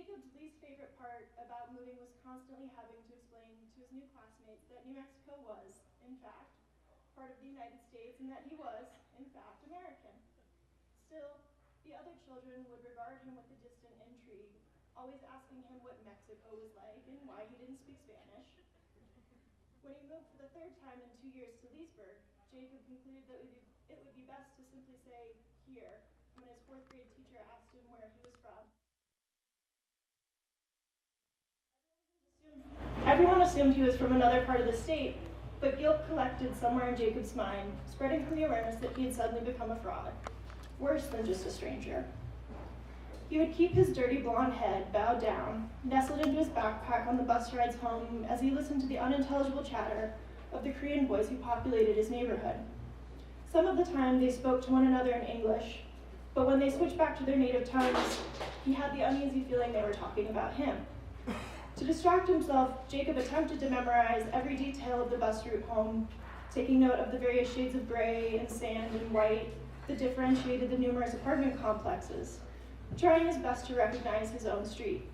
Jacob's least favorite part about moving was constantly having to explain to his new classmates that New Mexico was, in fact, part of the United States and that he was, in fact, American. Still, the other children would regard him with a distant intrigue, always asking him what Mexico was like and why he didn't speak Spanish. When he moved for the third time in 2 years to Leesburg, Jacob concluded that it would be best to simply say, here, when his fourth grade teacher asked him where he was from. Everyone assumed he was from another part of the state, but guilt collected somewhere in Jacob's mind, spreading from the awareness that he had suddenly become a fraud, worse than just a stranger. He would keep his dirty blonde head bowed down, nestled into his backpack on the bus rides home as he listened to the unintelligible chatter of the Korean boys who populated his neighborhood. Some of the time they spoke to one another in English, but when they switched back to their native tongues, he had the uneasy feeling they were talking about him. To distract himself, Jacob attempted to memorize every detail of the bus route home, taking note of the various shades of gray and sand and white that differentiated the numerous apartment complexes, trying his best to recognize his own street.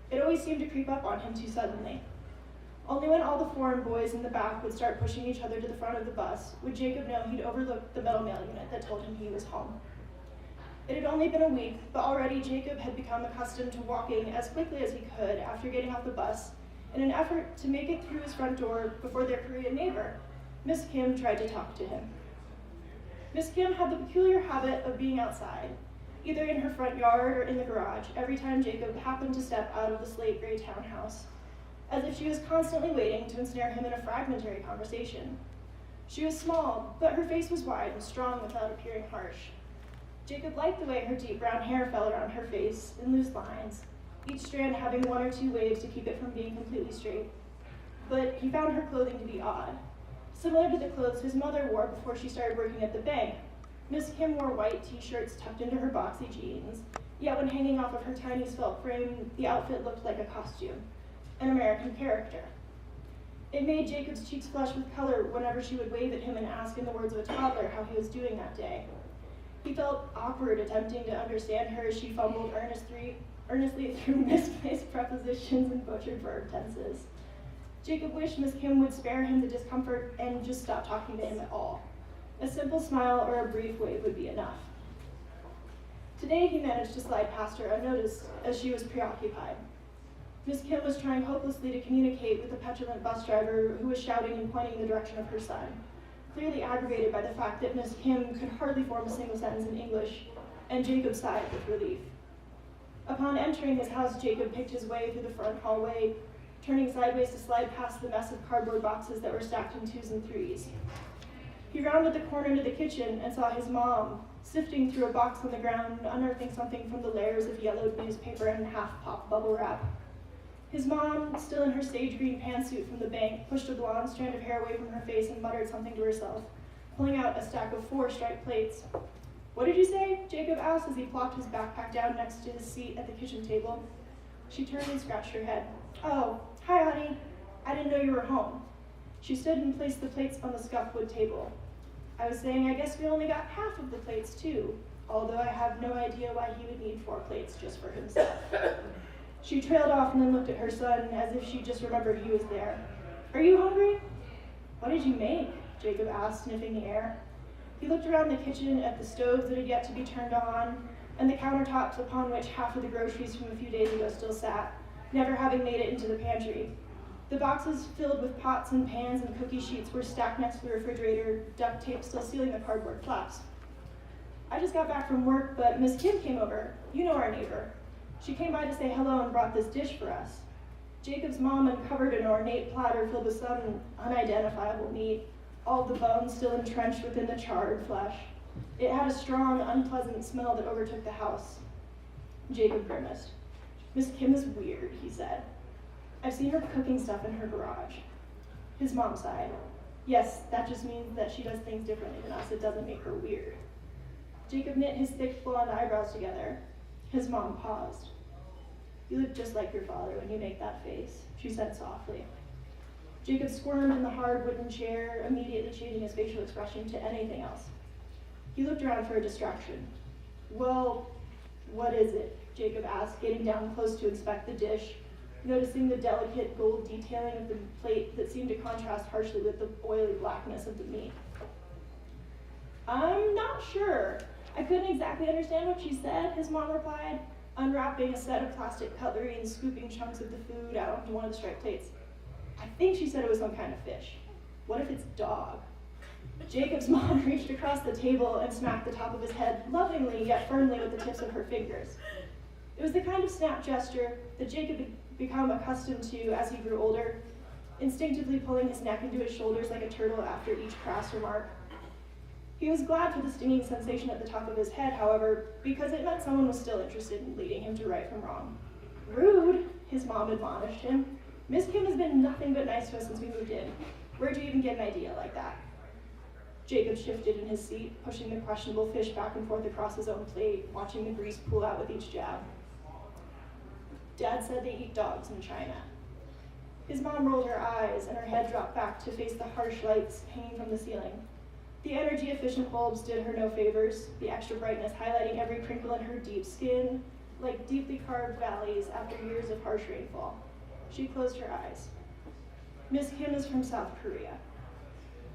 It always seemed to creep up on him too suddenly. Only when all the foreign boys in the back would start pushing each other to the front of the bus would Jacob know he'd overlooked the middle mail unit that told him he was home. It had only been a week, but already Jacob had become accustomed to walking as quickly as he could after getting off the bus in an effort to make it through his front door before their Korean neighbor, Miss Kim, tried to talk to him. Miss Kim had the peculiar habit of being outside, either in her front yard or in the garage, every time Jacob happened to step out of the slate gray townhouse, as if she was constantly waiting to ensnare him in a fragmentary conversation. She was small, but her face was wide and strong without appearing harsh. Jacob liked the way her deep brown hair fell around her face in loose lines, each strand having one or two waves to keep it from being completely straight. But he found her clothing to be odd, similar to the clothes his mother wore before she started working at the bank. Miss Kim wore white t-shirts tucked into her boxy jeans, yet when hanging off of her tiny svelte frame, the outfit looked like a costume, an American character. It made Jacob's cheeks flush with color whenever she would wave at him and ask in the words of a toddler how he was doing that day. He felt awkward attempting to understand her as she fumbled earnestly through misplaced prepositions and butchered verb tenses. Jacob wished Miss Kim would spare him the discomfort and just stop talking to him at all. A simple smile or a brief wave would be enough. Today he managed to slide past her unnoticed as she was preoccupied. Miss Kim was trying hopelessly to communicate with the petulant bus driver who was shouting and pointing in the direction of her son, clearly aggravated by the fact that Miss Kim could hardly form a single sentence in English, and Jacob sighed with relief. Upon entering his house, Jacob picked his way through the front hallway, turning sideways to slide past the mess of cardboard boxes that were stacked in 2s and 3s. He rounded the corner to the kitchen and saw his mom sifting through a box on the ground, unearthing something from the layers of yellowed newspaper and half-popped bubble wrap. His mom, still in her sage green pantsuit from the bank, pushed a blonde strand of hair away from her face and muttered something to herself, pulling out a stack of 4 striped plates. "What did you say?" Jacob asked as he plopped his backpack down next to his seat at the kitchen table. She turned and scratched her head. "Oh, hi, honey. I didn't know you were home." She stood and placed the plates on the scuffed wood table. "I was saying I guess we only got half of the plates, too, although I have no idea why he would need 4 plates just for himself." She trailed off and then looked at her son as if she just remembered he was there. "Are you hungry?" "What did you make?" Jacob asked, sniffing the air. He looked around the kitchen at the stoves that had yet to be turned on, and the countertops upon which half of the groceries from a few days ago still sat, never having made it into the pantry. The boxes filled with pots and pans and cookie sheets were stacked next to the refrigerator, duct tape still sealing the cardboard flaps. "I just got back from work, but Miss Kim came over. You know our neighbor. She came by to say hello and brought this dish for us." Jacob's mom uncovered an ornate platter filled with some unidentifiable meat, all the bones still entrenched within the charred flesh. It had a strong, unpleasant smell that overtook the house. Jacob grimaced. "Miss Kim is weird," he said. "I've seen her cooking stuff in her garage." His mom sighed. "Yes, that just means that she does things differently than us. It doesn't make her weird." Jacob knit his thick blonde eyebrows together. His mom paused. "You look just like your father when you make that face," she said softly. Jacob squirmed in the hard wooden chair, immediately changing his facial expression to anything else. He looked around for a distraction. "Well, "What is it?" Jacob asked, getting down close to inspect the dish, noticing the delicate gold detailing of the plate that seemed to contrast harshly with the oily blackness of the meat. "I'm not sure. I couldn't exactly understand what she said," his mom replied, unwrapping a set of plastic cutlery and scooping chunks of the food out onto one of the striped plates. "I think she said it was some kind of fish. What if it's dog?" Jacob's mom reached across the table and smacked the top of his head, lovingly yet firmly with the tips of her fingers. It was the kind of snap gesture that Jacob had become accustomed to as he grew older, instinctively pulling his neck into his shoulders like a turtle after each crass remark. He was glad for the stinging sensation at the top of his head, however, because it meant someone was still interested in leading him to right from wrong. "Rude," his mom admonished him. "Miss Kim has been nothing but nice to us since we moved in. Where'd you even get an idea like that?" Jacob shifted in his seat, pushing the questionable fish back and forth across his own plate, watching the grease pool out with each jab. "Dad said they eat dogs in China." His mom rolled her eyes, and her head dropped back to face the harsh lights hanging from the ceiling. The energy-efficient bulbs did her no favors, the extra brightness highlighting every crinkle in her deep skin, like deeply carved valleys after years of harsh rainfall. She closed her eyes. "Miss Kim is from South Korea."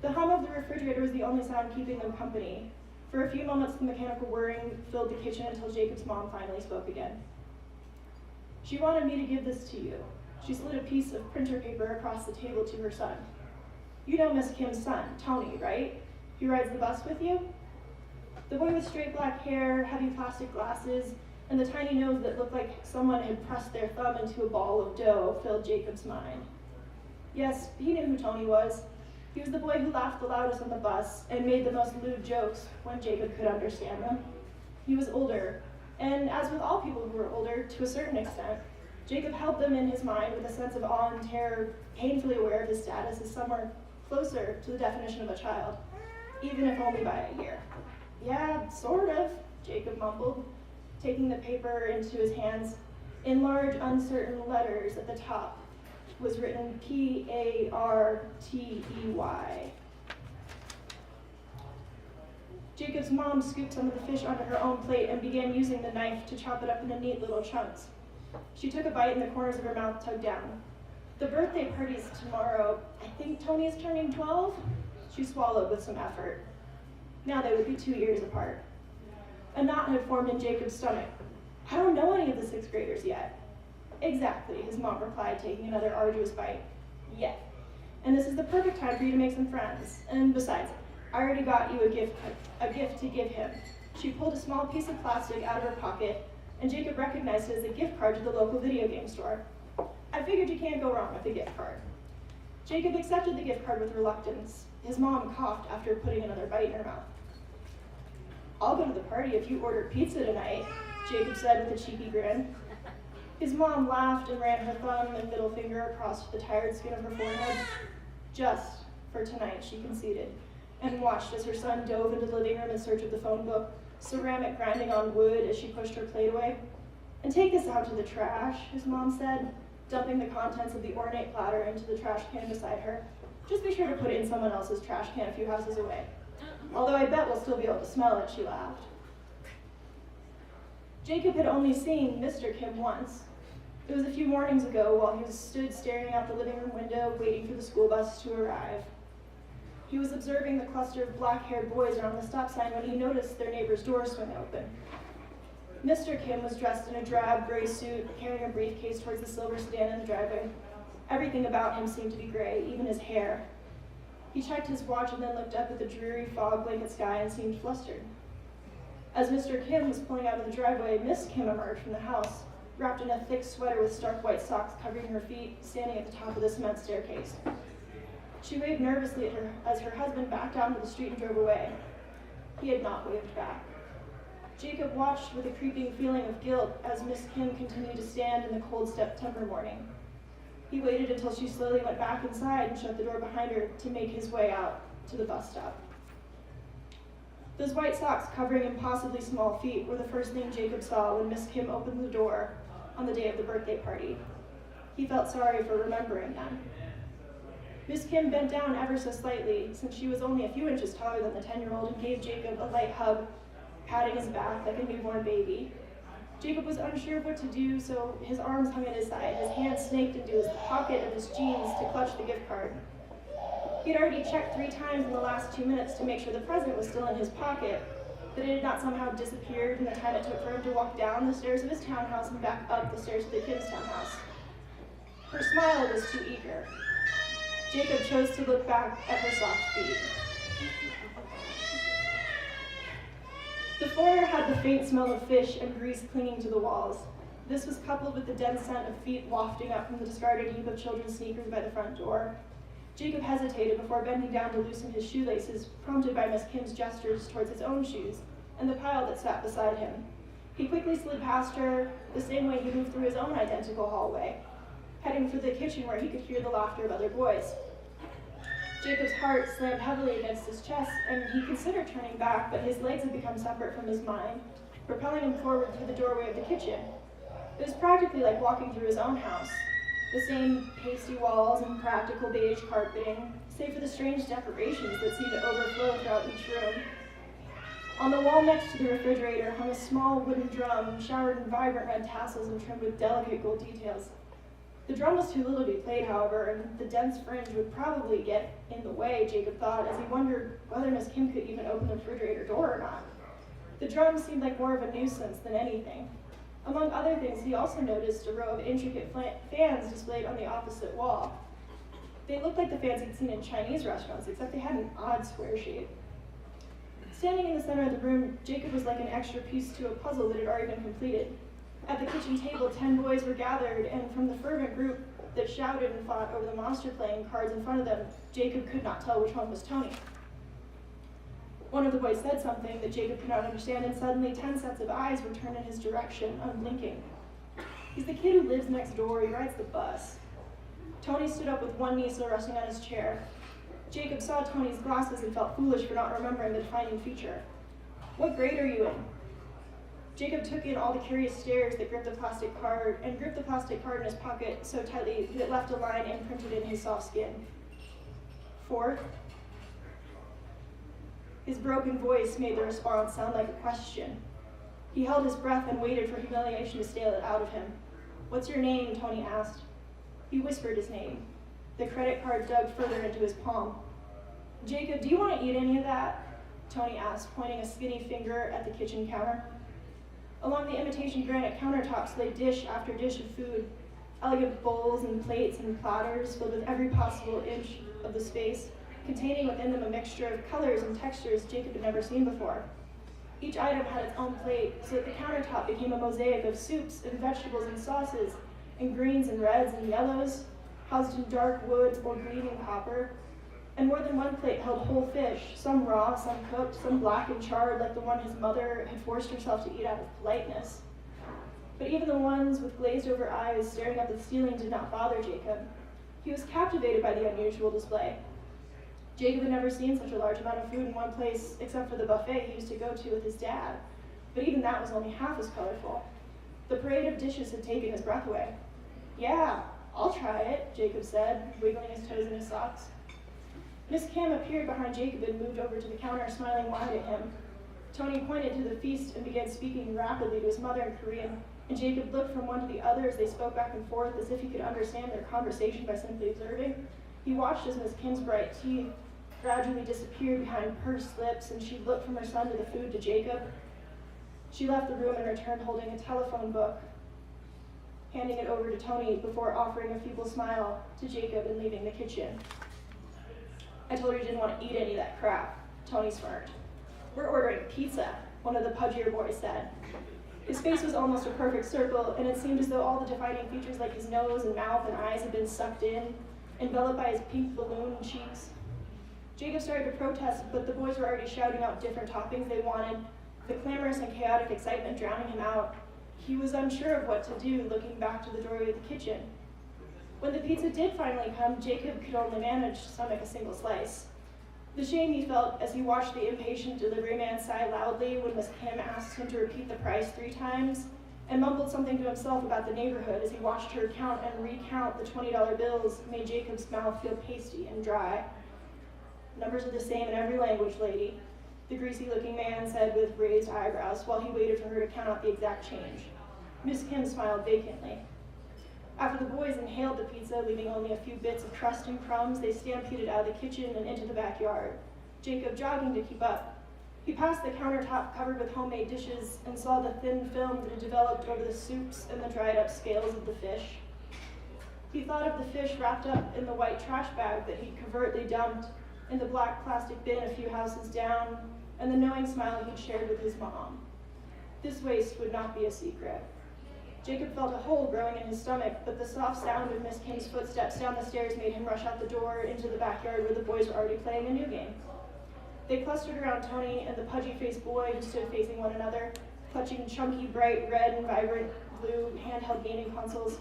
The hum of the refrigerator was the only sound keeping them company. For a few moments, the mechanical whirring filled the kitchen until Jacob's mom finally spoke again. "She wanted me to give this to you." She slid a piece of printer paper across the table to her son. "You know Miss Kim's son, Tony, right? He rides the bus with you?" The boy with straight black hair, heavy plastic glasses, and the tiny nose that looked like someone had pressed their thumb into a ball of dough filled Jacob's mind. Yes, he knew who Tony was. He was the boy who laughed the loudest on the bus and made the most lewd jokes when Jacob could understand them. He was older, and as with all people who were older, to a certain extent, Jacob held them in his mind with a sense of awe and terror, painfully aware of his status as somewhere closer to the definition of a child, even if only by a year. "Yeah, sort of," Jacob mumbled, taking the paper into his hands. In large, uncertain letters at the top was written P-A-R-T-E-Y. Jacob's mom scooped some of the fish onto her own plate and began using the knife to chop it up into neat little chunks. She took a bite and the corners of her mouth tugged down. "The birthday party's tomorrow. I think Tony is turning 12? She swallowed with some effort. Now they would be 2 years apart. A knot had formed in Jacob's stomach. "I don't know any of the sixth graders yet." "Exactly," his mom replied, taking another arduous bite. "Yet. And this is the perfect time for you to make some friends. And besides, I already got you a gift to give him." She pulled a small piece of plastic out of her pocket, and Jacob recognized it as a gift card to the local video game store. "I figured you can't go wrong with a gift card." Jacob accepted the gift card with reluctance. His mom coughed after putting another bite in her mouth. "I'll go to the party if you order pizza tonight," Jacob said with a cheeky grin. His mom laughed and ran her thumb and middle finger across the tired skin of her forehead. "Just for tonight," she conceded, and watched as her son dove into the living room in search of the phone book, ceramic grinding on wood as she pushed her plate away. "And take this out to the trash," his mom said, dumping the contents of the ornate platter into the trash can beside her. "Just be sure to put it in someone else's trash can a few houses away. Although I bet we'll still be able to smell it," she laughed. Jacob had only seen Mr. Kim once. It was a few mornings ago while he stood staring out the living room window, waiting for the school bus to arrive. He was observing the cluster of black-haired boys around the stop sign when he noticed their neighbor's door swing open. Mr. Kim was dressed in a drab gray suit, carrying a briefcase towards the silver sedan in the driveway. Everything about him seemed to be gray, even his hair. He checked his watch and then looked up at the dreary fog-blanket sky and seemed flustered. As Mr. Kim was pulling out of the driveway, Miss Kim emerged from the house, wrapped in a thick sweater with stark white socks covering her feet, standing at the top of the cement staircase. She waved nervously at her as her husband backed out into the street and drove away. He had not waved back. Jacob watched with a creeping feeling of guilt as Miss Kim continued to stand in the cold September morning. He waited until she slowly went back inside and shut the door behind her to make his way out to the bus stop. Those white socks covering impossibly small feet were the first thing Jacob saw when Miss Kim opened the door on the day of the birthday party. He felt sorry for remembering them. Miss Kim bent down ever so slightly, since she was only a few inches taller than the 10-year-old, and gave Jacob a light hug, patting his back like a newborn baby. Jacob was unsure of what to do, so his arms hung at his side, his hands snaked into his pocket of his jeans to clutch the gift card. He had already checked 3 times in the last 2 minutes to make sure the present was still in his pocket, that it had not somehow disappeared in the time it took for him to walk down the stairs of his townhouse and back up the stairs of the kids' townhouse. Her smile was too eager. Jacob chose to look back at her soft feet. The foyer had the faint smell of fish and grease clinging to the walls. This was coupled with the dense scent of feet wafting up from the discarded heap of children's sneakers by the front door. Jacob hesitated before bending down to loosen his shoelaces, prompted by Miss Kim's gestures towards his own shoes and the pile that sat beside him. He quickly slid past her, the same way he moved through his own identical hallway, heading for the kitchen where he could hear the laughter of other boys. Jacob's heart slammed heavily against his chest, and he considered turning back, but his legs had become separate from his mind, propelling him forward through the doorway of the kitchen. It was practically like walking through his own house. The same pasty walls and practical beige carpeting, save for the strange decorations that seemed to overflow throughout each room. On the wall next to the refrigerator hung a small wooden drum, showered in vibrant red tassels and trimmed with delicate gold details. The drum was too little to be played, however, and the dense fringe would probably get in the way, Jacob thought, as he wondered whether Miss Kim could even open the refrigerator door or not. The drum seemed like more of a nuisance than anything. Among other things, he also noticed a row of intricate fans displayed on the opposite wall. They looked like the fans he'd seen in Chinese restaurants, except they had an odd square shape. Standing in the center of the room, Jacob was like an extra piece to a puzzle that had already been completed. At the kitchen table, 10 boys were gathered, and from the fervent group that shouted and fought over the monster playing cards in front of them, Jacob could not tell which one was Tony. One of the boys said something that Jacob could not understand, and suddenly 10 sets of eyes were turned in his direction, unblinking. He's the kid who lives next door. He rides the bus. Tony stood up with one knee still resting on his chair. Jacob saw Tony's glasses and felt foolish for not remembering the defining feature. "What grade are you in?" Jacob took in all the curious stares that gripped the plastic card in his pocket so tightly that it left a line imprinted in his soft skin. "4th?" His broken voice made the response sound like a question. He held his breath and waited for humiliation to steal it out of him. "What's your name?" Tony asked. He whispered his name. The credit card dug further into his palm. "Jacob, do you want to eat any of that?" Tony asked, pointing a skinny finger at the kitchen counter. Along the imitation granite countertops lay dish after dish of food, elegant bowls and plates and platters filled with every possible inch of the space, containing within them a mixture of colors and textures Jacob had never seen before. Each item had its own plate, so that the countertop became a mosaic of soups and vegetables and sauces, and greens and reds and yellows, housed in dark wood or gleaming copper. And more than one plate held whole fish, some raw, some cooked, some black and charred like the one his mother had forced herself to eat out of politeness. But even the ones with glazed over eyes staring up at the ceiling did not bother Jacob. He was captivated by the unusual display. Jacob had never seen such a large amount of food in one place, except for the buffet he used to go to with his dad. But even that was only half as colorful. The parade of dishes had taken his breath away. "Yeah, I'll try it," Jacob said, wiggling his toes in his socks. Miss Kim appeared behind Jacob and moved over to the counter, smiling wide at him. Tony pointed to the feast and began speaking rapidly to his mother in Korean, and Jacob looked from one to the other as they spoke back and forth as if he could understand their conversation by simply observing. He watched as Miss Kim's bright teeth gradually disappeared behind pursed lips, and she looked from her son to the food to Jacob. She left the room and returned holding a telephone book, handing it over to Tony before offering a feeble smile to Jacob and leaving the kitchen. "I told her you didn't want to eat any of that crap," Tony smirked. "We're ordering pizza," one of the pudgier boys said. His face was almost a perfect circle, and it seemed as though all the defining features like his nose and mouth and eyes had been sucked in, enveloped by his pink balloon cheeks. Jacob started to protest, but the boys were already shouting out different toppings they wanted, the clamorous and chaotic excitement drowning him out. He was unsure of what to do, looking back to the doorway of the kitchen. When the pizza did finally come, Jacob could only manage to stomach a single slice. The shame he felt as he watched the impatient delivery man sigh loudly when Miss Kim asked him to repeat the price 3 times, and mumbled something to himself about the neighborhood as he watched her count and recount the $20 bills, made Jacob's mouth feel pasty and dry. "Numbers are the same in every language, lady," the greasy-looking man said with raised eyebrows while he waited for her to count out the exact change. Miss Kim smiled vacantly. After the boys inhaled the pizza, leaving only a few bits of crust and crumbs, they stampeded out of the kitchen and into the backyard, Jacob jogging to keep up. He passed the countertop covered with homemade dishes and saw the thin film that had developed over the soups and the dried up scales of the fish. He thought of the fish wrapped up in the white trash bag that he'd covertly dumped in the black plastic bin a few houses down, and the knowing smile he'd shared with his mom. This waste would not be a secret. Jacob felt a hole growing in his stomach, but the soft sound of Miss Kim's footsteps down the stairs made him rush out the door into the backyard where the boys were already playing a new game. They clustered around Tony and the pudgy-faced boy who stood facing one another, clutching chunky, bright red and vibrant blue handheld gaming consoles.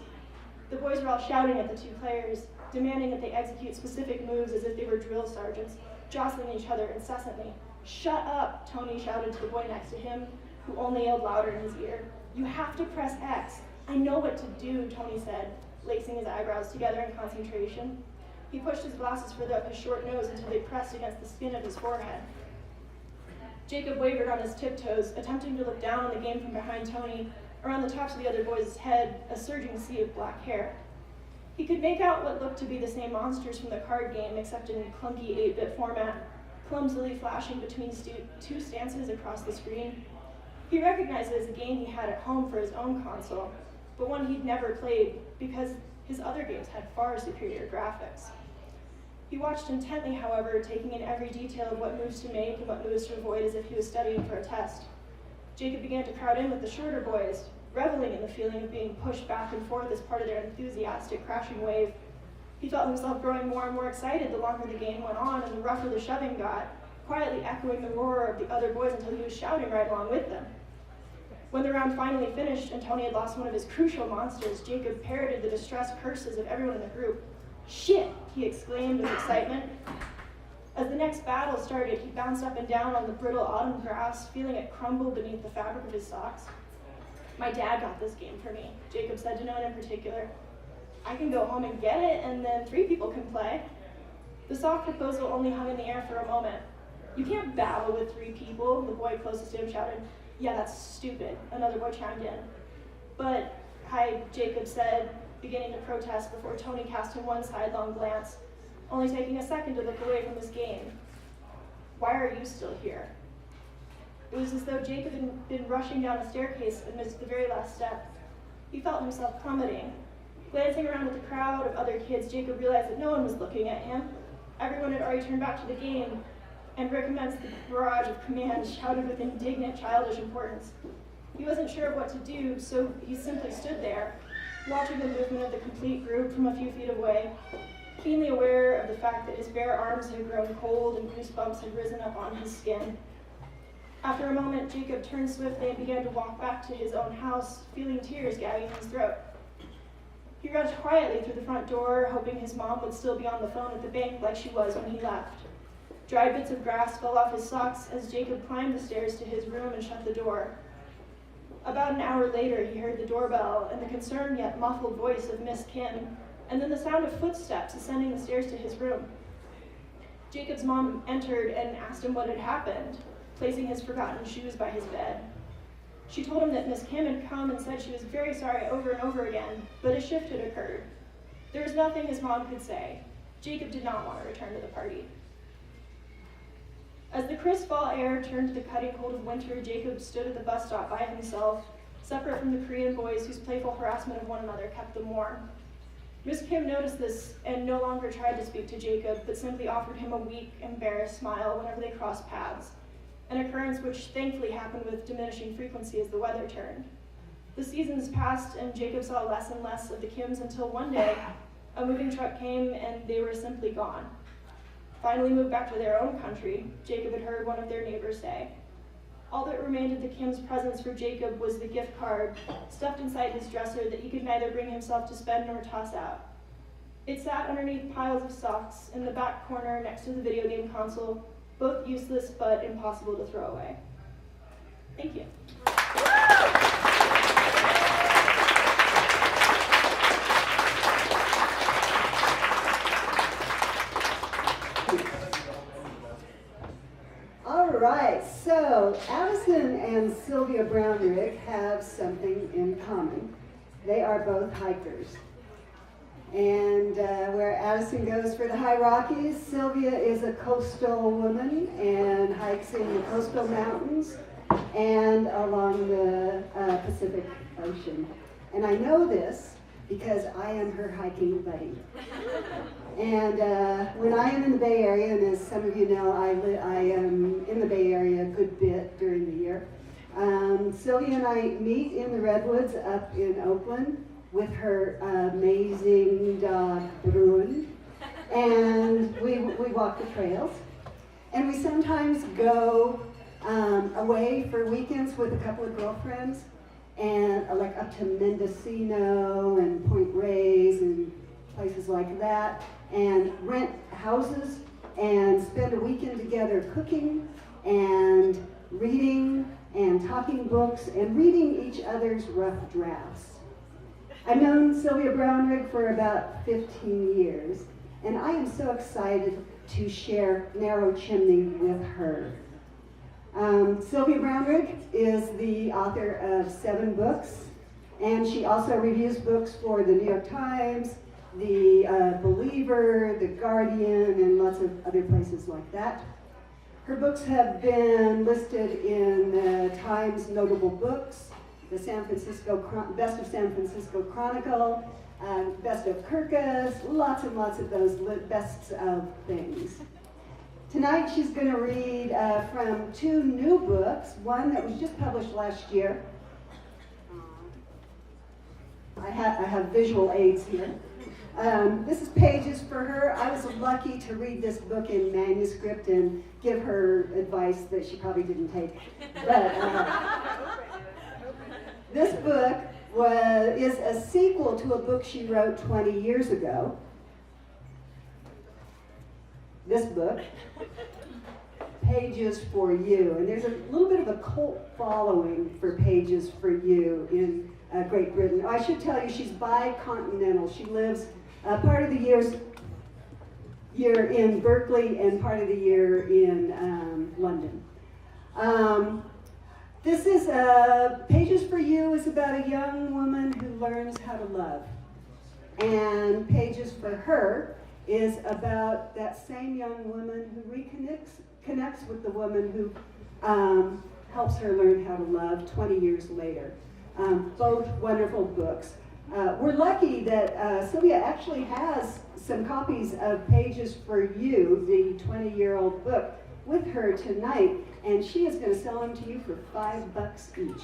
The boys were all shouting at the two players, demanding that they execute specific moves as if they were drill sergeants, jostling each other incessantly. "Shut up," Tony shouted to the boy next to him, who only yelled louder in his ear. "You have to press X. I know what to do," Tony said, lacing his eyebrows together in concentration. He pushed his glasses further up his short nose until they pressed against the skin of his forehead. Jacob wavered on his tiptoes, attempting to look down on the game from behind Tony, around the tops of the other boys' head, a surging sea of black hair. He could make out what looked to be the same monsters from the card game, except in clunky 8-bit format, clumsily flashing between two stances across the screen. He recognized it as a game he had at home for his own console, but one he'd never played because his other games had far superior graphics. He watched intently, however, taking in every detail of what moves to make and what moves to avoid as if he was studying for a test. Jacob began to crowd in with the shorter boys, reveling in the feeling of being pushed back and forth as part of their enthusiastic crashing wave. He felt himself growing more and more excited the longer the game went on and the rougher the shoving got, quietly echoing the roar of the other boys until he was shouting right along with them. When the round finally finished and Tony had lost one of his crucial monsters, Jacob parroted the distressed curses of everyone in the group. "Shit!" he exclaimed with excitement. As the next battle started, he bounced up and down on the brittle autumn grass, feeling it crumble beneath the fabric of his socks. "My dad got this game for me," Jacob said to no one in particular. "I can go home and get it, and then 3 people can play." The soft proposal only hung in the air for a moment. "You can't battle with 3 people," the boy closest to him shouted. "Yeah, that's stupid," another boy chimed in. "But," Jacob said, beginning to protest before Tony cast him one sidelong glance, only taking a second to look away from his game. "Why are you still here?" It was as though Jacob had been rushing down a staircase and missed the very last step. He felt himself plummeting. Glancing around at the crowd of other kids, Jacob realized that no one was looking at him. Everyone had already turned back to the game, and recommenced the barrage of commands shouted with indignant, childish importance. He wasn't sure of what to do, so he simply stood there, watching the movement of the complete group from a few feet away, keenly aware of the fact that his bare arms had grown cold and goosebumps had risen up on his skin. After a moment, Jacob turned swiftly and began to walk back to his own house, feeling tears gagging in his throat. He rushed quietly through the front door, hoping his mom would still be on the phone at the bank like she was when he left. Dried bits of grass fell off his socks as Jacob climbed the stairs to his room and shut the door. About an hour later, he heard the doorbell and the concerned yet muffled voice of Miss Kim, and then the sound of footsteps ascending the stairs to his room. Jacob's mom entered and asked him what had happened, placing his forgotten shoes by his bed. She told him that Miss Kim had come and said she was very sorry over and over again, but a shift had occurred. There was nothing his mom could say. Jacob did not want to return to the party. As the crisp fall air turned to the cutting cold of winter, Jacob stood at the bus stop by himself, separate from the Korean boys whose playful harassment of one another kept them warm. Miss Kim noticed this and no longer tried to speak to Jacob, but simply offered him a weak, embarrassed smile whenever they crossed paths, an occurrence which thankfully happened with diminishing frequency as the weather turned. The seasons passed and Jacob saw less and less of the Kims until one day, a moving truck came and they were simply gone. Finally moved back to their own country, Jacob had heard one of their neighbors say. All that remained of the Kim's presents for Jacob was the gift card, stuffed inside his dresser that he could neither bring himself to spend nor toss out. It sat underneath piles of socks in the back corner next to the video game console, both useless but impossible to throw away. Thank you. All right, so Addison and Sylvia Brownrigg have something in common. They are both hikers. And where Addison goes for the high Rockies, Sylvia is a coastal woman and hikes in the coastal mountains and along the Pacific Ocean. And I know this because I am her hiking buddy. And when I am in the Bay Area, and as some of you know, I am in the Bay Area a good bit during the year, Sylvia and I meet in the Redwoods up in Oakland with her amazing dog, Bruin, and we walk the trails. And we sometimes go away for weekends with a couple of girlfriends, and like up to Mendocino and Point Reyes and places like that, and rent houses and spend a weekend together cooking and reading and talking books and reading each other's rough drafts. I've known Sylvia Brownrigg for about 15 years, and I am so excited to share Narrow Chimney with her. Sylvia Brownrigg is the author of 7 books, and she also reviews books for the New York Times, the Believer, the Guardian, and lots of other places like that. Her books have been listed in the Times Notable Books, the Best of San Francisco Chronicle, Best of Kirkus, lots and lots of those bests of things. Tonight she's going to read from 2 new books, one that was just published last year. I have visual aids here. This is pages for her. I was lucky to read this book in manuscript and give her advice that she probably didn't take. But this book is a sequel to a book she wrote 20 years ago. This book, Pages for You. And there's a little bit of a cult following for Pages for You in Great Britain. I should tell you, she's bicontinental. She lives part of the year in Berkeley and part of the year in London. This is Pages for You is about a young woman who learns how to love. And Pages for Her is about that same young woman who connects with the woman who helps her learn how to love 20 years later. Both wonderful books. We're lucky that Sylvia actually has some copies of Pages for You, the 20-year-old book, with her tonight, and she is going to sell them to you for $5 each.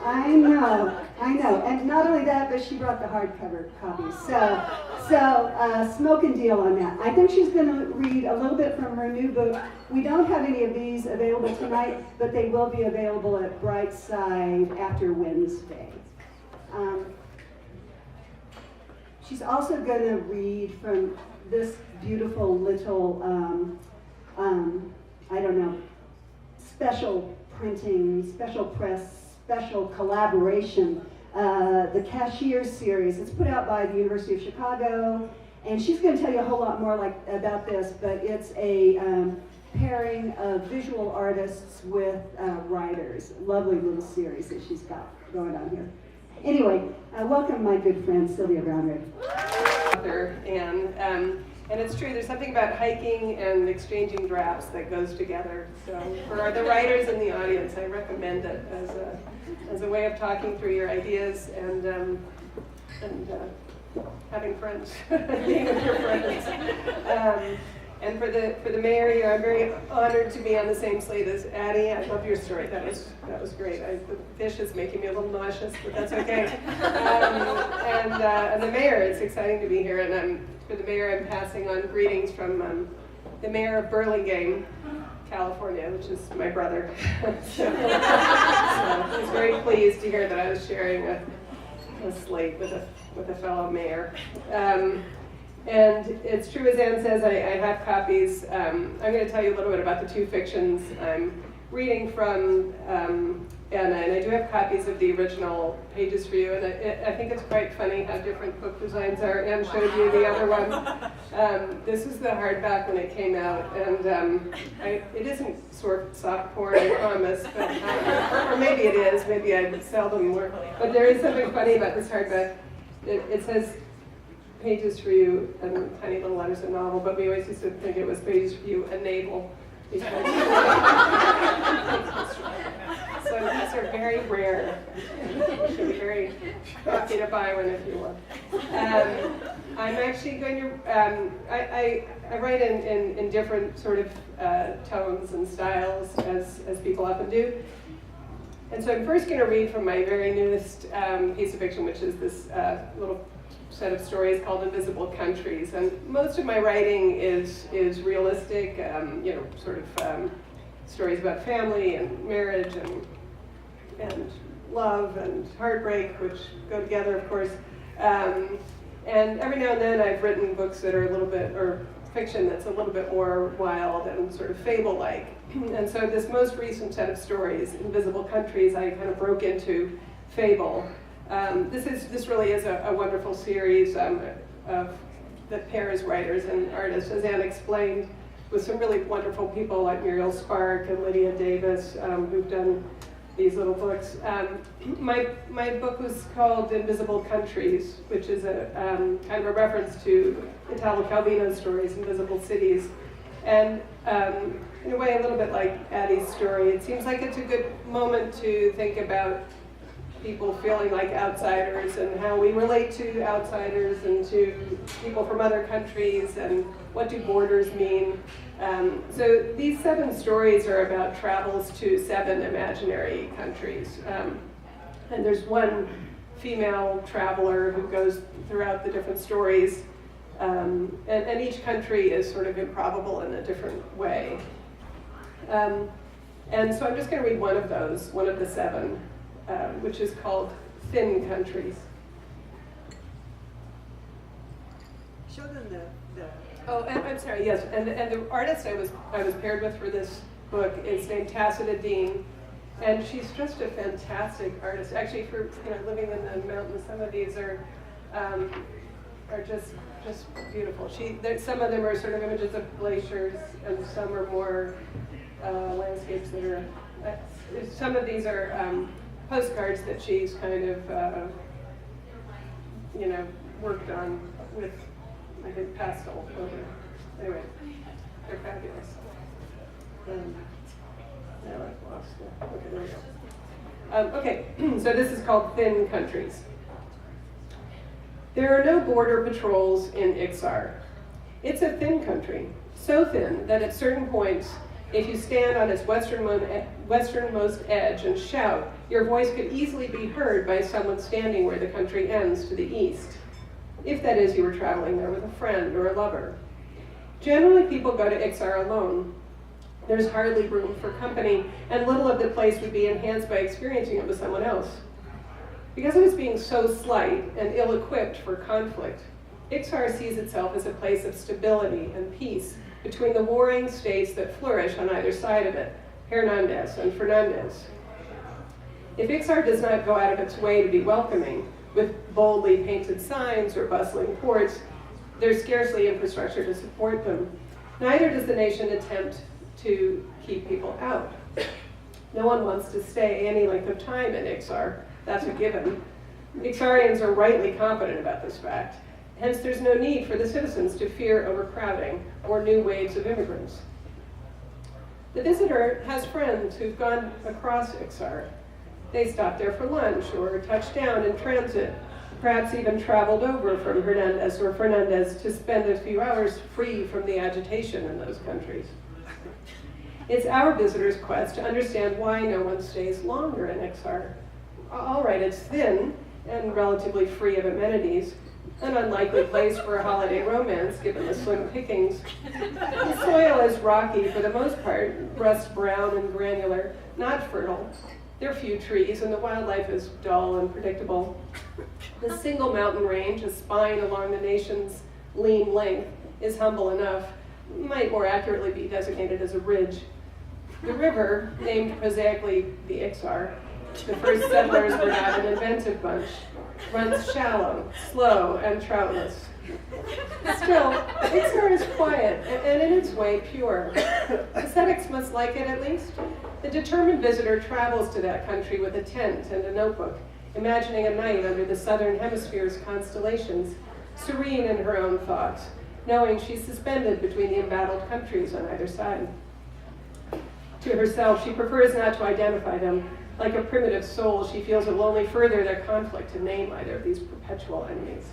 I know. And not only that, but she brought the hardcover copies. So smoking deal on that. I think she's going to read a little bit from her new book. We don't have any of these available tonight, but they will be available at Brightside after Wednesday. She's also going to read from this beautiful little, special printing, special press, special collaboration, the Cashier series. It's put out by the University of Chicago, and she's going to tell you a whole lot more about this, but it's a pairing of visual artists with writers. Lovely little series that she's got going on here. Anyway, welcome my good friend Sylvia Brownrigg. And it's true, there's something about hiking and exchanging drafts that goes together. So for the writers in the audience, I recommend it as a way of talking through your ideas and having friends, being with your friends. And for the mayor here, I'm very honored to be on the same slate as Addie. I love your story. That was great. The fish is making me a little nauseous, but that's okay. And the mayor, it's exciting to be here. And for the mayor, I'm passing on greetings from the mayor of Burlingame, California, which is my brother. so he's very pleased to hear that I was sharing a slate with a fellow mayor. And it's true, as Anne says, I have copies. I'm going to tell you a little bit about the 2 fictions I'm reading from Anna, and I do have copies of the original pages for you, and I think it's quite funny how different book designs are. Anne showed you the other one. This is the hardback when it came out, and it isn't sort of soft porn, I promise, but, or maybe it is, maybe I seldom work, but there is something funny about this hardback. It says pages for you, and tiny little letters in novel, but we always used to think it was pages for you, a navel. So these are very rare. You should be very happy to buy one if you want. I'm actually going to, I write in different sort of tones and styles, as people often do. And so I'm first going to read from my very newest piece of fiction, which is this little set of stories called Invisible Countries. And most of my writing is realistic, sort of stories about family and marriage and love and heartbreak, which go together, of course. And every now and then I've written books that are a little bit, or fiction that's a little bit more wild and sort of fable-like. And so this most recent set of stories, Invisible Countries, I kind of broke into fable. This really is a wonderful series that pairs writers and artists, as Anne explained, with some really wonderful people like Muriel Spark and Lydia Davis, who've done these little books. My book was called Invisible Countries, which is a kind of a reference to Italo Calvino's stories, Invisible Cities. And in a way, a little bit like Addie's story, it seems like it's a good moment to think about people feeling like outsiders and how we relate to outsiders and to people from other countries and what do borders mean. So these 7 stories are about travels to 7 imaginary countries. And there's one female traveler who goes throughout the different stories. And each country is sort of improbable in a different way. And so I'm just going to read one of those, one of the 7. Which is called Thin Countries. Show them the... Oh, and I'm sorry, yes. And the artist I was paired with for this book is named Tacita Dean, and she's just a fantastic artist. Actually, for living in the mountains, some of these are just beautiful. Some of them are sort of images of glaciers, and some are more landscapes that are. Some of these are postcards that she's kind of, worked on with, I think, pastel over. Anyway, they're fabulous. Now I've lost it. Okay, there we go. Okay, so this is called Thin Countries. There are no border patrols in Ixar. It's a thin country, so thin that at certain points, if you stand on its westernmost edge and shout, your voice could easily be heard by someone standing where the country ends to the east, if that is you were traveling there with a friend or a lover. Generally, people go to Ixar alone. There's hardly room for company, and little of the place would be enhanced by experiencing it with someone else. Because of its being so slight and ill-equipped for conflict, Ixar sees itself as a place of stability and peace between the warring states that flourish on either side of it, Hernandez and Fernandez. If Ixar does not go out of its way to be welcoming, with boldly painted signs or bustling ports, there's scarcely infrastructure to support them. Neither does the nation attempt to keep people out. No one wants to stay any length of time in Ixar. That's a given. Ixarians are rightly confident about this fact. Hence, there's no need for the citizens to fear overcrowding or new waves of immigrants. The visitor has friends who've gone across Ixar. They stop there for lunch or touch down in transit, perhaps even traveled over from Hernandez or Fernandez to spend a few hours free from the agitation in those countries. It's our visitors' quest to understand why no one stays longer in Ixar. All right, it's thin and relatively free of amenities, an unlikely place for a holiday romance given the slim pickings. The soil is rocky for the most part, rust brown and granular, not fertile. There are few trees and the wildlife is dull and predictable. The single mountain range, a spine along the nation's lean length, is humble enough, might more accurately be designated as a ridge. The river, named prosaically the Ixar, the first settlers were not an inventive bunch, runs shallow, slow, and troutless. Still, Ixar is quiet and in its way pure. Ascetics must like it at least. The determined visitor travels to that country with a tent and a notebook, imagining a night under the southern hemisphere's constellations, serene in her own thoughts, knowing she's suspended between the embattled countries on either side. To herself, she prefers not to identify them. Like a primitive soul, she feels it will only further their conflict to name either of these perpetual enemies.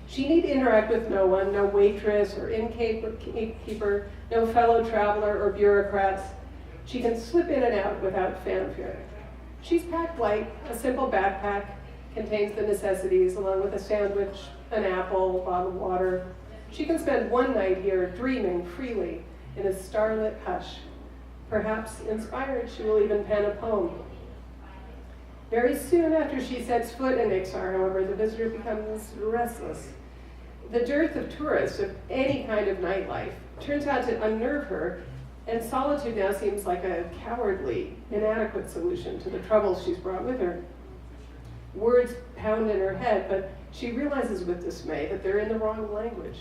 She need interact with no one, no waitress or innkeeper, no fellow traveler or bureaucrats. She can slip in and out without fanfare. She's packed light, a simple backpack, contains the necessities along with a sandwich, an apple, a bottle of water. She can spend one night here dreaming freely in a starlit hush. Perhaps inspired, she will even pen a poem. Very soon after she sets foot in Ixar, however, the visitor becomes restless. The dearth of tourists of any kind of nightlife turns out to unnerve her, and solitude now seems like a cowardly, inadequate solution to the troubles she's brought with her. Words pound in her head, but she realizes with dismay that they're in the wrong language.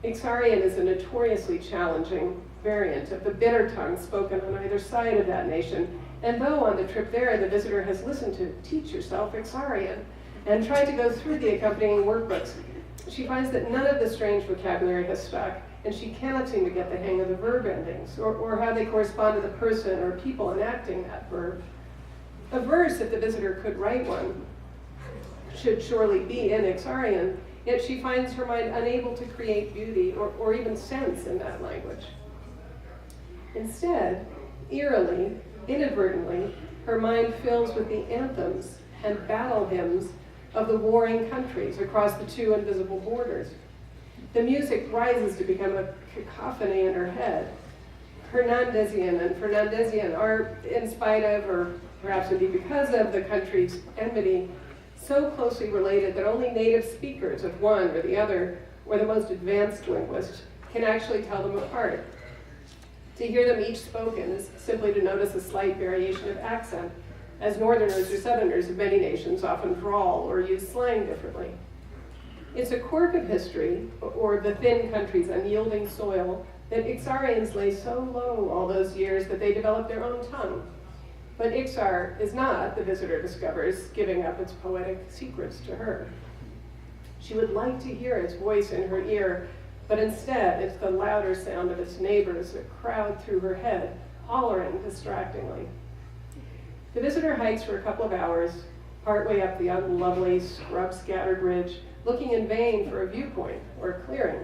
Ixarian is a notoriously challenging variant of the bitter tongue spoken on either side of that nation, and though on the trip there the visitor has listened to Teach Yourself Ixarian and tried to go through the accompanying workbooks, she finds that none of the strange vocabulary has stuck, and she cannot seem to get the hang of the verb endings, or how they correspond to the person or people enacting that verb. A verse, if the visitor could write one, should surely be in Ixarian, yet she finds her mind unable to create beauty or even sense in that language. Instead, eerily, inadvertently, her mind fills with the anthems and battle hymns of the warring countries across the two invisible borders. The music rises to become a cacophony in her head. Hernandesian and Fernandesian are, in spite of, or perhaps indeed because of, the country's enmity, so closely related that only native speakers of one or the other, or the most advanced linguists, can actually tell them apart. To hear them each spoken is simply to notice a slight variation of accent, as northerners or southerners of many nations often drawl or use slang differently. It's a quirk of history, or the thin country's unyielding soil, that Ixarians lay so low all those years that they developed their own tongue. But Ixar is not, the visitor discovers, giving up its poetic secrets to her. She would like to hear its voice in her ear, but instead it's the louder sound of its neighbors that crowd through her head, hollering distractingly. The visitor hikes for a couple of hours, partway up the unlovely, scrub-scattered ridge, looking in vain for a viewpoint or a clearing.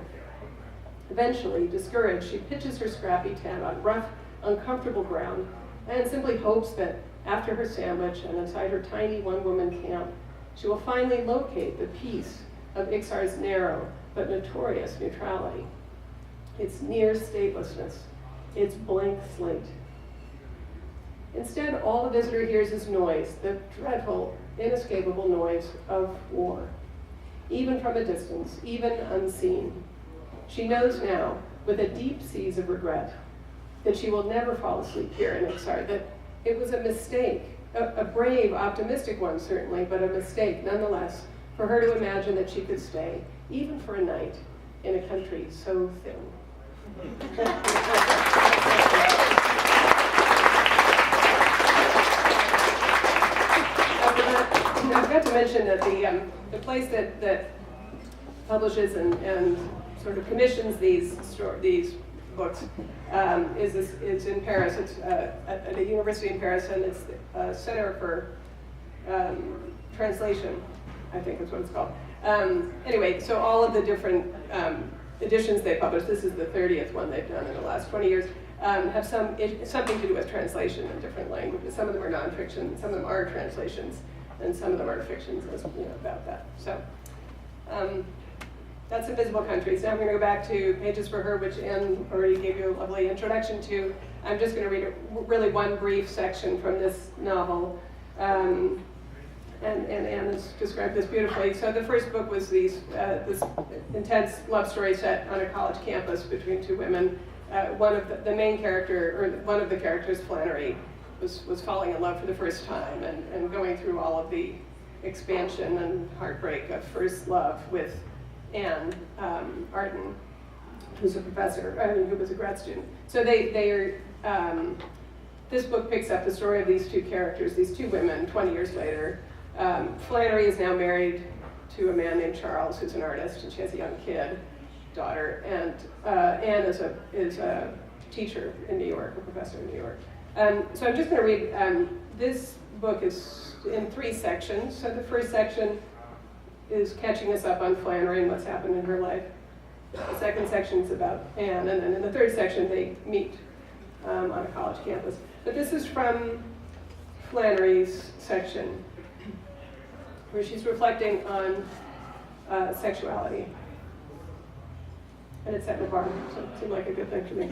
Eventually, discouraged, she pitches her scrappy tent on rough, uncomfortable ground and simply hopes that after her sandwich and inside her tiny one-woman camp, she will finally locate the peace of Ixar's narrow but notorious neutrality, its near statelessness, its blank slate. Instead, all the visitor hears is noise, the dreadful, inescapable noise of war. Even from a distance, even unseen. She knows now, with a deep seas of regret, that she will never fall asleep here in Ixar, that it was a mistake, a brave, optimistic one certainly, but a mistake nonetheless, for her to imagine that she could stay, even for a night, in a country so thin. I forgot to mention that the place that publishes and sort of commissions these books is in Paris. It's at a university in Paris, and it's a Center for Translation, I think is what it's called. Anyway, so all of the different editions they publish, this is the 30th one they've done in the last 20 years, have something to do with translation in different languages. Some of them are nonfiction, some of them are translations, and some of them are fictions about that. So that's Invisible Countries. Now I'm going to go back to Pages for Her, which Anne already gave you a lovely introduction to. I'm just going to read really one brief section from this novel. And Anne has described this beautifully. So the first book was this intense love story set on a college campus between two women. one of the main character, or one of the characters, Flannery, was falling in love for the first time and going through all of the expansion and heartbreak of first love with Anne Arden, who's a professor, who was a grad student. So this book picks up the story of these two characters, these two women, 20 years later. Flannery is now married to a man named Charles, who's an artist, and she has a young daughter, and Anne is a teacher in New York, a professor in New York. So I'm just going to read, this book is in 3 sections. So the first section is catching us up on Flannery and what's happened in her life. The second section is about Anne, and then in the third section they meet on a college campus. But this is from Flannery's section, where she's reflecting on sexuality. And it's set in a bar, so it seemed like a good thing for me.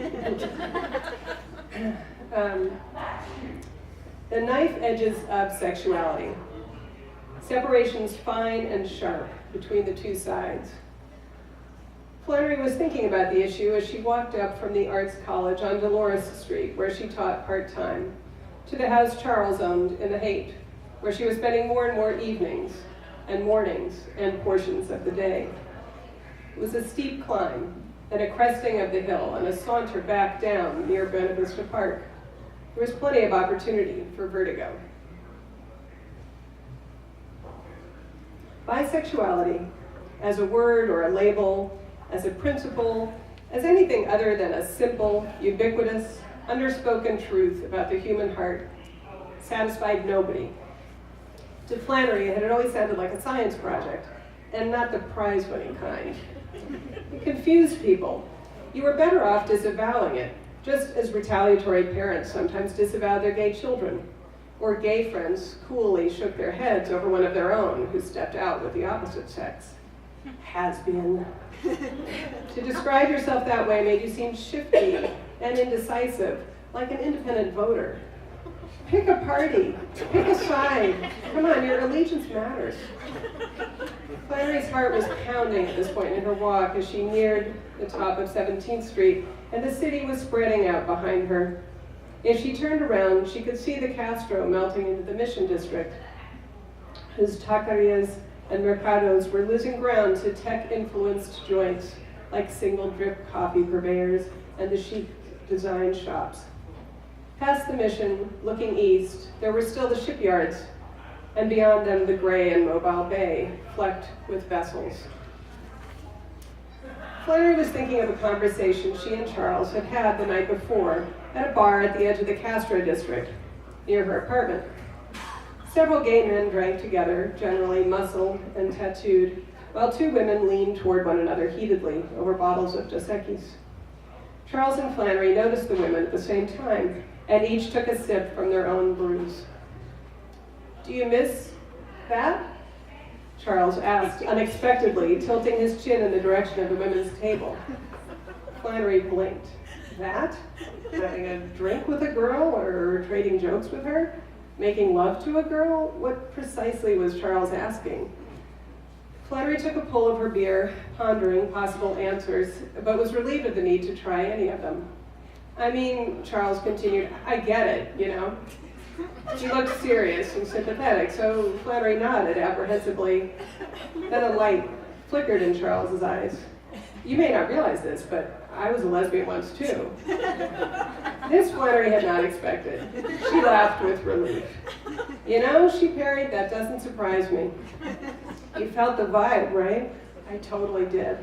The knife edges of sexuality. Separations fine and sharp between the two sides. Flannery was thinking about the issue as she walked up from the Arts College on Dolores Street, where she taught part-time, to the house Charles owned in the Haight, where she was spending more and more evenings and mornings and portions of the day. It was a steep climb, and a cresting of the hill, and a saunter back down near Buena Vista Park. There was plenty of opportunity for vertigo. Bisexuality, as a word or a label, as a principle, as anything other than a simple, ubiquitous, underspoken truth about the human heart, satisfied nobody. To Flannery, it had always sounded like a science project, and not the prize-winning kind. It confused people. You were better off disavowing it, just as retaliatory parents sometimes disavow their gay children, or gay friends coolly shook their heads over one of their own who stepped out with the opposite sex. Has been. To describe yourself that way made you seem shifty and indecisive, like an independent voter. Pick a party, pick a side. Come on, your allegiance matters. Flannery's heart was pounding at this point in her walk as she neared the top of 17th Street, and the city was spreading out behind her. As she turned around, she could see the Castro melting into the Mission District, whose taquerias and mercados were losing ground to tech-influenced joints like single-drip coffee purveyors and the chic design shops. Past the Mission, looking east, there were still the shipyards, and beyond them the gray and mobile bay, flecked with vessels. Flannery was thinking of a conversation she and Charles had had the night before at a bar at the edge of the Castro district, near her apartment. Several gay men drank together, generally muscled and tattooed, while 2 women leaned toward one another heatedly over bottles of Dos Equis. Charles and Flannery noticed the women at the same time, and each took a sip from their own brews. "Do you miss that?" Charles asked unexpectedly, tilting his chin in the direction of the women's table. Flannery blinked. That? Having a drink with a girl or trading jokes with her? Making love to a girl? What precisely was Charles asking? Flannery took a pull of her beer, pondering possible answers, but was relieved of the need to try any of them. "I mean," Charles continued, "I get it, you know." She looked serious and sympathetic, so Flannery nodded apprehensively. Then a light flickered in Charles's eyes. "You may not realize this, but I was a lesbian once too." This Flannery had not expected. She laughed with relief. "You know," she parried, "that doesn't surprise me. You felt the vibe, right?" "I totally did."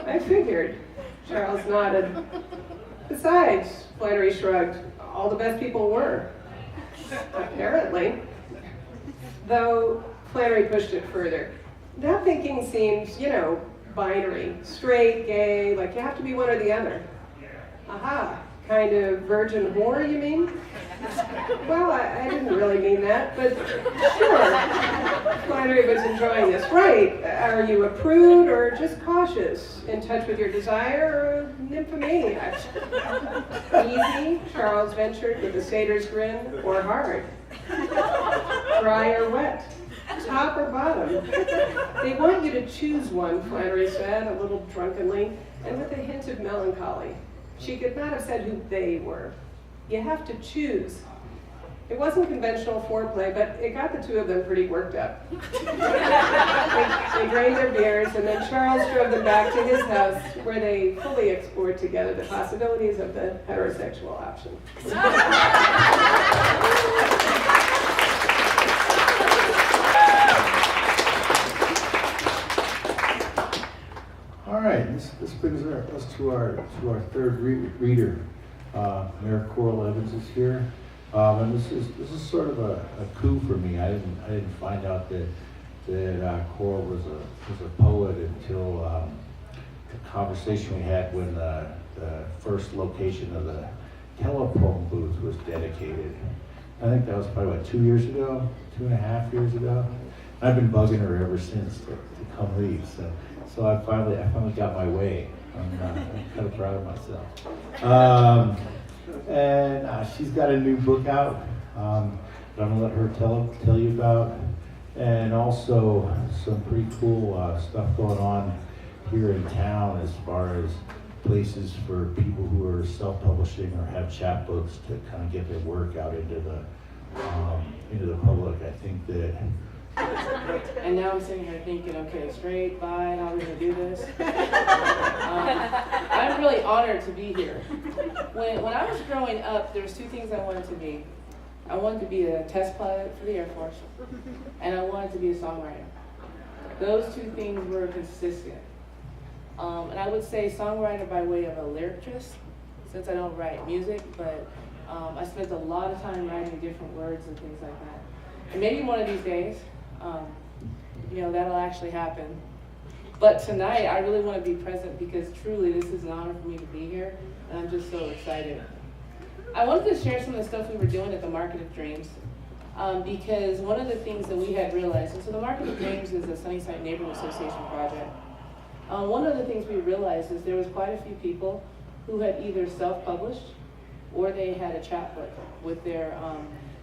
"I figured." Charles nodded. "Besides," Flannery shrugged, "all the best people were." "Apparently." Though Flannery pushed it further. That thinking seems, binary. Straight, gay, like you have to be one or the other. "Aha, kind of virgin whore, you mean?" "Well, I didn't really mean that, but sure." Flannery was enjoying this. "Right. Are you a prude or just cautious? In touch with your desire or a nymphomaniac?" "Easy," Charles ventured with a satyr's grin, "or hard? Dry or wet? Top or bottom?" "They want you to choose one," Flannery said, a little drunkenly, and with a hint of melancholy. she could not have said who they were. You have to choose. It wasn't conventional foreplay, but it got the two of them pretty worked up. They drained their beers, and then Charles drove them back to his house where they fully explored together the possibilities of the heterosexual option. All right, this brings us to our third reader. Mayor Coral Evans is here, and this is sort of a coup for me. I didn't find out that Coral was a poet until the conversation we had when the first location of the telephone booth was dedicated. I think that was probably 2 years ago, 2.5 years ago. I've been bugging her ever since to come read. So I finally got my way. I'm kind of proud of myself. And she's got a new book out that I'm gonna let her tell you about, and also some pretty cool stuff going on here in town as far as places for people who are self-publishing or have chapbooks to kind of get their work out into the public. I think that. And now I'm sitting here thinking, okay, straight, bi, how are we gonna do this? I'm really honored to be here. When I was growing up, there was two things I wanted to be. I wanted to be a test pilot for the Air Force, and I wanted to be a songwriter. Those two things were consistent. And I would say songwriter by way of a lyricist, since I don't write music, but I spent a lot of time writing different words and things like that. And maybe one of these days, that'll actually happen. But tonight, I really want to be present because truly this is an honor for me to be here, and I'm just so excited. I wanted to share some of the stuff we were doing at the Market of Dreams, because one of the things that we had realized, and so the Market of Dreams is a Sunnyside Neighborhood Association project. One of the things we realized is there was quite a few people who had either self-published or they had a chapbook with their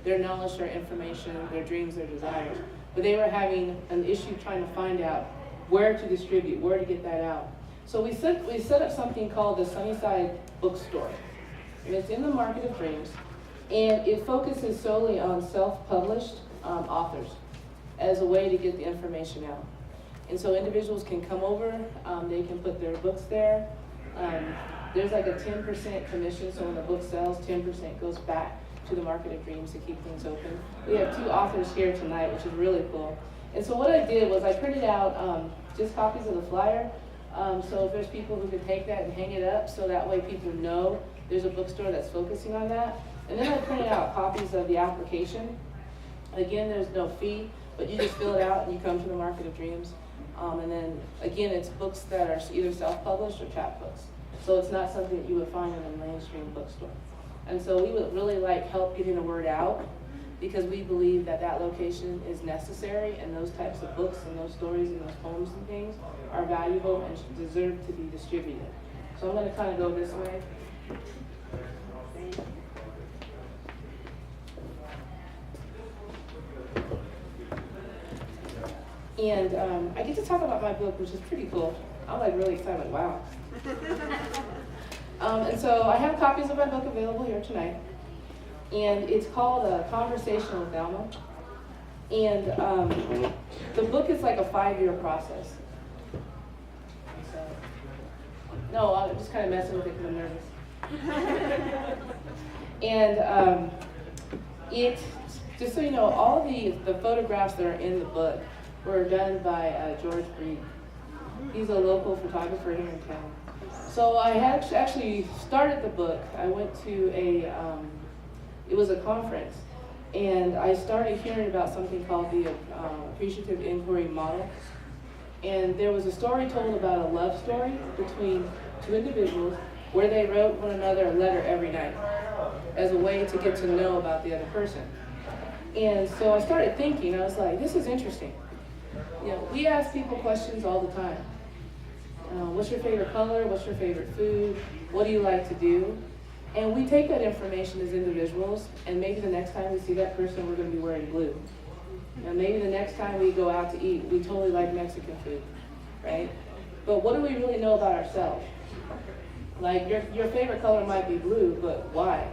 knowledge, their information, their dreams, their desires. But they were having an issue trying to find out where to distribute, where to get that out. So we set up something called the Sunnyside Bookstore. And it's in the Market of Dreams. And it focuses solely on self-published authors as a way to get the information out. And so individuals can come over, they can put their books there. There's like a 10% commission, so when the book sells, 10% goes back to the Market of Dreams to keep things open. We have 2 authors here tonight, which is really cool. And so what I did was I printed out just copies of the flyer. So if there's people who can take that and hang it up, so that way people know there's a bookstore that's focusing on that. And then I printed out copies of the application. Again, there's no fee, but you just fill it out and you come to the Market of Dreams. And then again, it's books that are either self-published or chapbooks. So it's not something that you would find in a mainstream bookstore. And so we would really like help getting the word out because we believe that that location is necessary and those types of books and those stories and those poems and things are valuable and deserve to be distributed. So I'm going to kind of go this way. And I get to talk about my book, which is pretty cool. I'm like really excited, like, wow. And so I have copies of my book available here tonight. And it's called Conversation with Alma. And the book is like a 5-year process. So, no, I'm just kind of messing with it because I'm nervous. And it, just so you know, all the photographs that are in the book were done by George Breed. He's a local photographer here in town. So I had actually started the book. I went to it was a conference, and I started hearing about something called the Appreciative Inquiry Model. And there was a story told about a love story between 2 individuals where they wrote one another a letter every night as a way to get to know about the other person. And so I started thinking, I was like, this is interesting. You know, we ask people questions all the time. What's your favorite color? What's your favorite food? What do you like to do? And we take that information as individuals, and maybe the next time we see that person, we're going to be wearing blue. And maybe the next time we go out to eat, we totally like Mexican food, right? But what do we really know about ourselves? Like your favorite color might be blue, but why?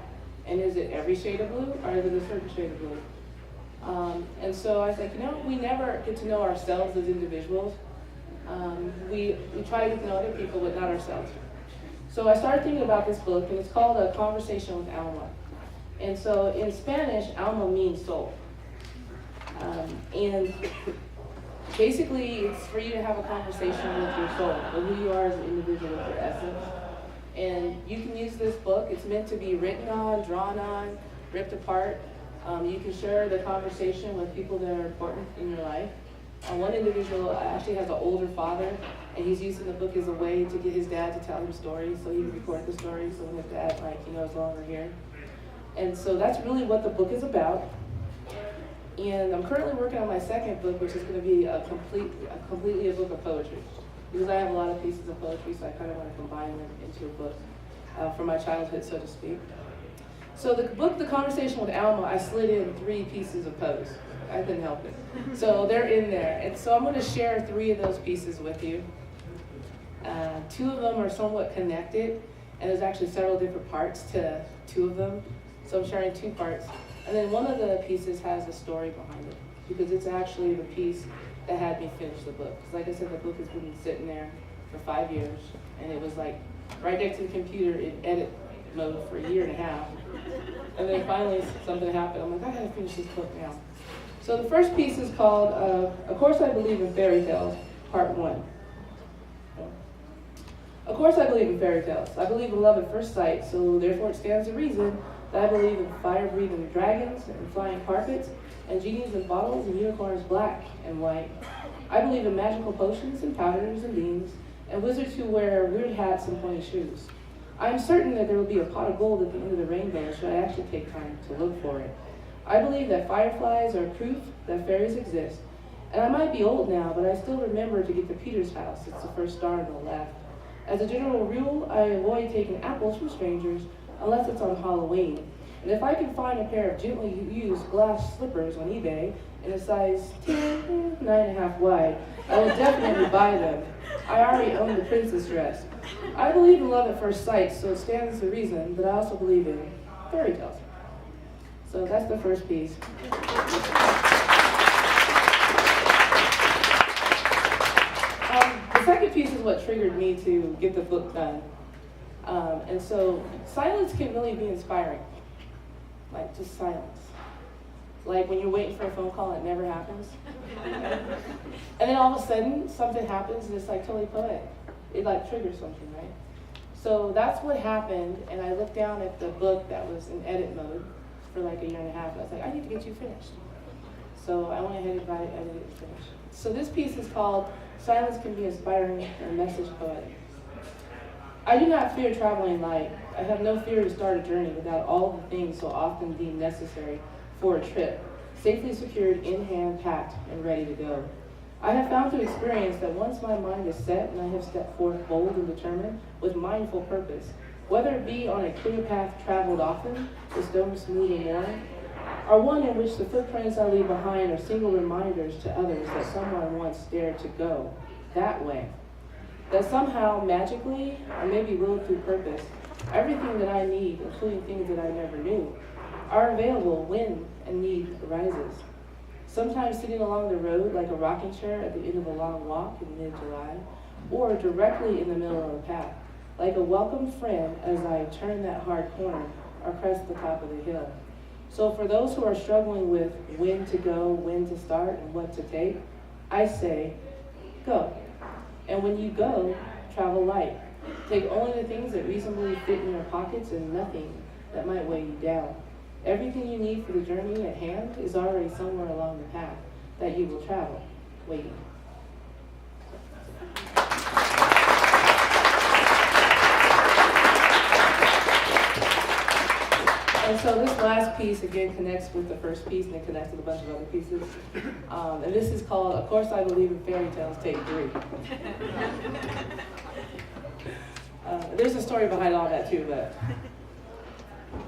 And is it every shade of blue, or is it a certain shade of blue? And so I was like, we never get to know ourselves as individuals. We try to get to know other people, but not ourselves. So I started thinking about this book, and it's called A Conversation with Alma. And so in Spanish, alma means soul. And basically, it's for you to have a conversation with your soul, with who you are as an individual, with your essence. And you can use this book. It's meant to be written on, drawn on, ripped apart. You can share the conversation with people that are important in your life. One individual actually has an older father, and he's using the book as a way to get his dad to tell him stories, so he can record the stories so when his dad, is no longer here. And so that's really what the book is about. And I'm currently working on my second book, which is going to be completely a book of poetry. Because I have a lot of pieces of poetry, so I kind of want to combine them into a book from my childhood, so to speak. So the book, The Conversation with Alma, I slid in 3 pieces of prose. I couldn't help it. So they're in there. And so I'm going to share 3 of those pieces with you. 2 of them are somewhat connected, and there's actually several different parts to 2 of them. So I'm sharing 2 parts. And then one of the pieces has a story behind it, because it's actually the piece that had me finish the book. Because like I said, the book has been sitting there for 5 years, and it was like right next to the computer in edit mode for a year and a half. And then finally something happened. I'm like, I gotta finish this book now. So the first piece is called, Of Course I Believe in Fairy Tales, Part 1. Of course I believe in fairy tales. I believe in love at first sight, so therefore it stands to reason that I believe in fire-breathing dragons and flying carpets and genies in bottles and unicorns black and white. I believe in magical potions and powders and beans and wizards who wear weird hats and pointy shoes. I am certain that there will be a pot of gold at the end of the rainbow should I actually take time to look for it. I believe that fireflies are proof that fairies exist. And I might be old now, but I still remember to get to Peter's house. It's the first star on the left. As a general rule, I avoid taking apples from strangers unless it's on Halloween. And if I can find a pair of gently used glass slippers on eBay in a size 10, 9.5 wide, I will definitely buy them. I already own the princess dress. I believe in love at first sight, so it stands to reason that I also believe in fairy tales. So that's the first piece. The second piece is what triggered me to get the book done. And so silence can really be inspiring. Like just silence. Like when you're waiting for a phone call and it never happens. And then all of a sudden something happens and it's like totally poetic. It like triggers something, right? So that's what happened, and I looked down at the book that was in edit mode for like a year and a half, and I was like, I need to get you finished. So I went ahead and got it edited and finished. So this piece is called Silence Can Be Inspiring and Message Poetic. I do not fear traveling light. I have no fear to start a journey without all the things so often deemed necessary for a trip, safely secured, in hand, packed, and ready to go. I have found through experience that once my mind is set and I have stepped forth bold and determined with mindful purpose, whether it be on a clear path traveled often, the stone smooth and worn, or one in which the footprints I leave behind are single reminders to others that someone once dared to go that way. That somehow, magically, or maybe willed through purpose, everything that I need, including things that I never knew, are available when a need arises. Sometimes sitting along the road like a rocking chair at the end of a long walk in mid-July, or directly in the middle of the path, like a welcome friend as I turn that hard corner or crest the top of the hill. So for those who are struggling with when to go, when to start, and what to take, I say, go. And when you go, travel light. Take only the things that reasonably fit in your pockets and nothing that might weigh you down. Everything you need for the journey at hand is already somewhere along the path that you will travel, waiting. And so this last piece again connects with the first piece and it connects with a bunch of other pieces. And this is called, Of Course I Believe in Fairy Tales, Take 3. There's a story behind all that too, but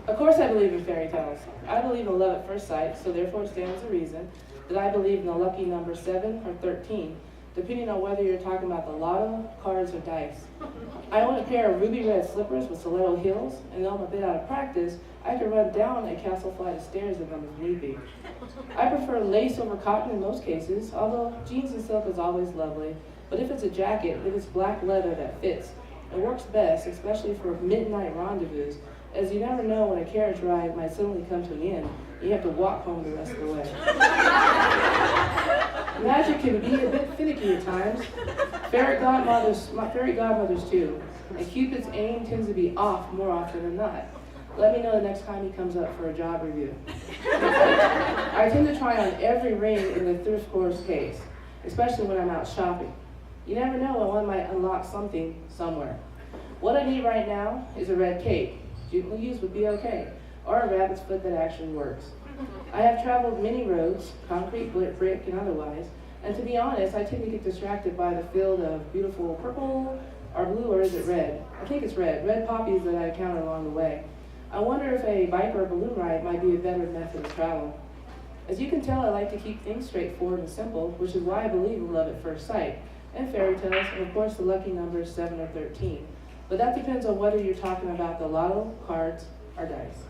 of course I believe in fairy tales. I believe in love at first sight, so therefore it stands to reason that I believe in the lucky number 7 or 13, depending on whether you're talking about the lotto, cards, or dice. I own a pair of ruby red slippers with stiletto heels, and though I'm a bit out of practice, I can run down a castle flight of stairs in them if need be. I prefer lace over cotton in most cases, although jeans and silk is always lovely. But if it's a jacket, it is black leather that fits. It works best, especially for midnight rendezvous, as you never know when a carriage ride might suddenly come to an end. You have to walk home the rest of the way. Magic can be a bit finicky at times. Fairy godmothers too. And Cupid's aim tends to be off more often than not. Let me know the next time he comes up for a job review. I tend to try on every ring in the thrift store's case, especially when I'm out shopping. You never know when one might unlock something somewhere. What I need right now is a red cape. Gently used would be okay, or a rabbit's foot that actually works. I have traveled many roads, concrete, brick, and otherwise, and to be honest, I tend to get distracted by the field of beautiful purple or blue, or is it red? I think it's red poppies that I encounter along the way. I wonder if a bike or a balloon ride might be a better method of travel. As you can tell, I like to keep things straightforward and simple, which is why I believe in love at first sight, and fairy tales, and of course the lucky numbers 7 or 13. But that depends on whether you're talking about the lotto, cards, or dice.